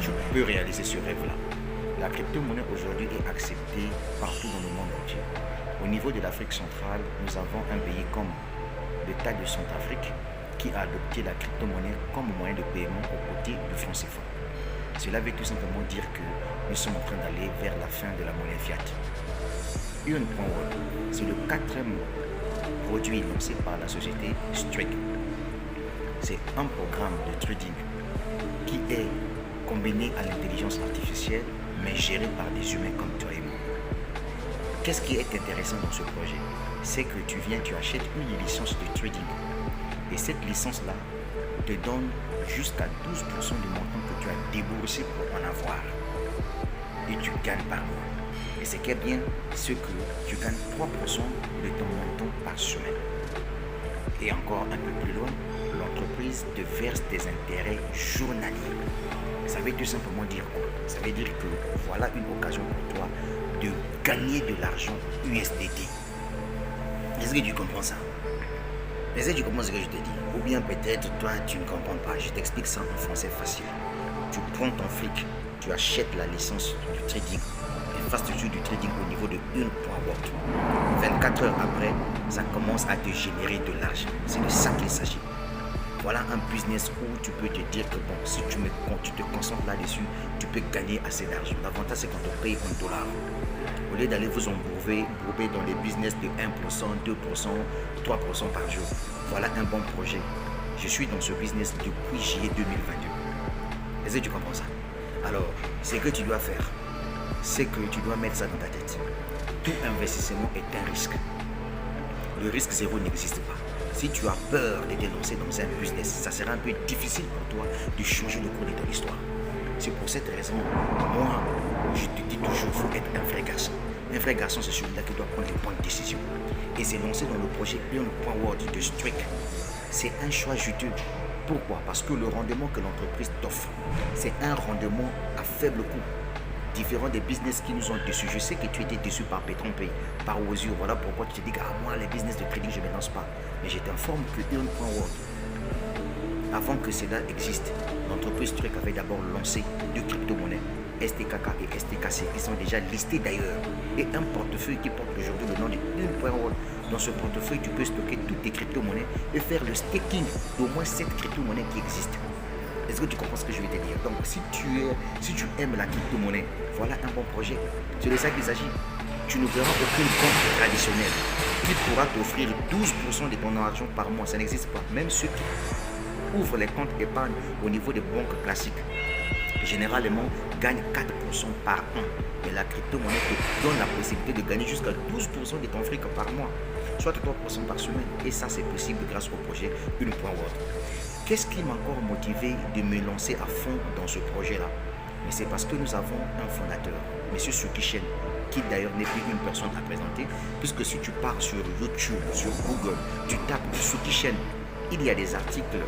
tu peux réaliser ce rêve-là. La crypto-monnaie aujourd'hui est acceptée partout dans le monde entier. Au niveau de l'Afrique centrale, nous avons un pays comme l'État de Centrafrique qui a adopté la crypto-monnaie comme moyen de paiement aux côtés du franc CFA. Cela veut tout simplement dire que nous sommes en train d'aller vers la fin de la monnaie fiat. Earn.world, c'est le quatrième produit lancé par la société Strike. C'est un programme de trading qui est combiné à l'intelligence artificielle mais géré par des humains comme toi et moi. Qu'est-ce qui est intéressant dans ce projet? C'est que tu achètes une licence de trading et cette licence-là te donne jusqu'à 12% du montant que tu as déboursé pour en avoir et tu gagnes par mois. Et ce qui est bien, c'est que tu gagnes 3% de ton montant par semaine. Et encore un peu plus loin, l'entreprise te verse des intérêts journaliers. Ça veut tout simplement dire quoi? Ça veut dire que voilà une occasion pour toi de gagner de l'argent USDT. Est-ce que tu comprends ça? Est-ce que tu comprends ce que je te dis? Ou bien peut-être toi tu ne comprends pas. Je t'explique ça en français facile. Tu prends ton fric, tu achètes la licence du trading. Infrastructure du trading au niveau de Earn.world. 24 heures après, ça commence à te générer de l'argent. C'est de ça qu'il s'agit. Voilà un business où tu peux te dire que bon, si tu te concentres là-dessus, tu peux gagner assez d'argent. L'avantage, c'est qu'on te paye en dollars. Au lieu d'aller vous embourber dans les business de 1%, 2%, 3% par jour. Voilà un bon projet. Je suis dans ce business depuis juillet 2022. Est-ce que tu comprends ça? Alors, ce que tu dois faire, c'est que tu dois mettre ça dans ta tête. Tout investissement est un risque. Le risque zéro n'existe pas. Si tu as peur de te lancer dans un business, ça sera un peu difficile pour toi de changer le cours de ton histoire. C'est pour cette raison, moi, je te dis toujours, il faut être un vrai garçon. Un vrai garçon, c'est celui-là qui doit prendre les bonnes décisions. Et c'est lancé dans le projet Earn.world de Strike. C'est un choix juteux. Pourquoi? Parce que le rendement que l'entreprise t'offre, c'est un rendement à faible coût. Différent des business qui nous ont déçus. Je sais que tu étais déçu par PetronPay, par Ozio. Voilà pourquoi tu te dis que moi, les business de trading, je ne me lance pas. Mais je t'informe que Earn.world, avant que cela existe, l'entreprise Strike avait d'abord lancé deux crypto-monnaies, STKK et STKC. Ils sont déjà listés d'ailleurs. Et un portefeuille qui porte aujourd'hui le nom de Earn.world. Dans ce portefeuille, tu peux stocker toutes tes crypto-monnaies et faire le staking d'au moins 7 crypto-monnaies qui existent. Est-ce que tu comprends ce que je vais te dire? Donc, si tu aimes la crypto-monnaie, voilà un bon projet. C'est de ça qu'il s'agit. Tu ne verras aucun compte traditionnel qui pourra t'offrir 12% de ton argent par mois. Ça n'existe pas. Même ceux qui ouvrent les comptes épargne au niveau des banques classiques, généralement, gagnent 4% par an. Mais la crypto-monnaie te donne la possibilité de gagner jusqu'à 12% de ton fric par mois, soit 3% par semaine. Et ça, c'est possible grâce au projet Earn.world. Qu'est-ce qui m'a encore motivé de me lancer à fond dans ce projet-là? Mais c'est parce que nous avons un fondateur, M. Suki Shen, qui d'ailleurs n'est plus une personne à présenter, puisque si tu pars sur YouTube, sur Google, tu tapes Suki Shen, il y a des articles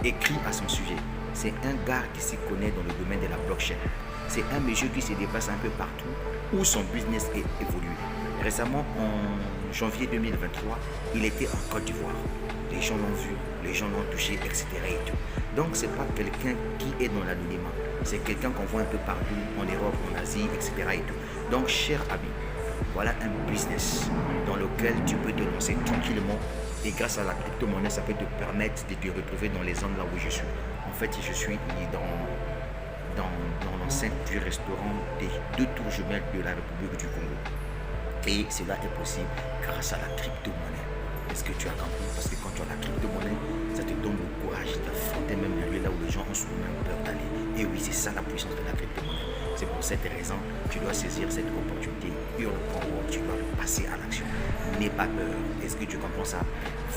écrits à son sujet. C'est un gars qui s'y connaît dans le domaine de la blockchain. C'est un monsieur qui se déplace un peu partout où son business est évolué. Récemment, en janvier 2023, il était en Côte d'Ivoire. Les gens l'ont vu, les gens l'ont touché, etc. Et tout. Donc, ce n'est pas quelqu'un qui est dans l'anonymat. C'est quelqu'un qu'on voit un peu partout, en Europe, en Asie, etc. Et tout. Donc, cher ami, voilà un business dans lequel tu peux te lancer tranquillement. Et grâce à la crypto-monnaie, ça peut te permettre de te retrouver dans les zones là où je suis. En fait, je suis dans l'enceinte du restaurant des 2 tours jumelles de la République du Congo. Et cela est possible grâce à la crypto-monnaie. Est-ce que tu as compris? Parce que quand tu as la crypto-monnaie, ça te donne le courage d'affronter même le lieu là où les gens ont souvent peur d'aller. Et oui, c'est ça la puissance de la crypto-monnaie. C'est pour cette raison que tu dois saisir cette opportunité. Earn.world, tu dois passer à l'action. N'aie pas peur. Est-ce que tu comprends ça?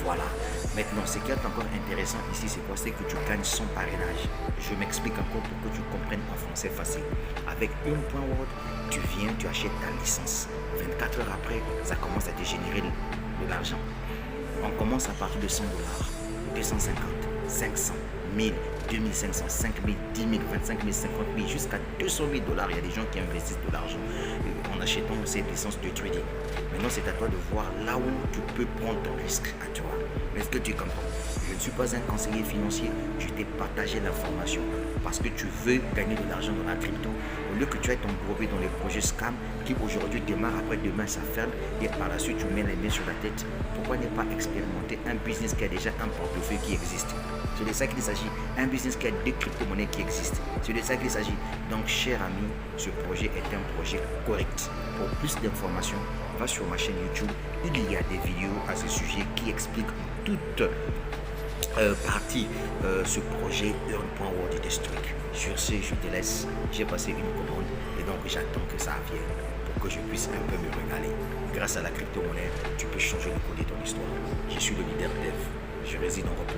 Voilà. Maintenant, ce qui est encore intéressant ici, c'est quoi? C'est que tu gagnes son parrainage. Je m'explique encore pour que tu comprennes en français facile. Avec Earn.world, tu viens, tu achètes ta licence. 24 heures après, ça commence à te générer de l'argent. On commence à partir de 100 $, 250, 500, 1000, 2500, 5000, 10 000, 25 000, 50 000, jusqu'à 200 000 $. Il y a des gens qui investissent de l'argent en achetant ces licences de trading. Maintenant, c'est à toi de voir là où tu peux prendre ton risque à toi. Est-ce que tu comprends? Je ne suis pas un conseiller financier, je t'ai partagé l'information parce que tu veux gagner de l'argent dans la crypto, au lieu que tu aies ton brevet dans les projets scam qui aujourd'hui démarrent, après demain ça ferme et par la suite tu mets les mains sur la tête, pourquoi ne pas expérimenter un business qui a déjà un portefeuille qui existe? C'est de ça qu'il s'agit, un business qui a des crypto-monnaies qui existent. C'est de ça qu'il s'agit. Donc, cher ami, ce projet est un projet correct. Pour plus d'informations, va sur ma chaîne YouTube. Il y a des vidéos à ce sujet qui expliquent toute partie ce projet Earn.World District. Sur ce, je te laisse. J'ai passé une commande et donc j'attends que ça vienne pour que je puisse un peu me régaler. Grâce à la crypto-monnaie, tu peux changer le cours de ton histoire. Je suis le leader Dev. Je réside en République.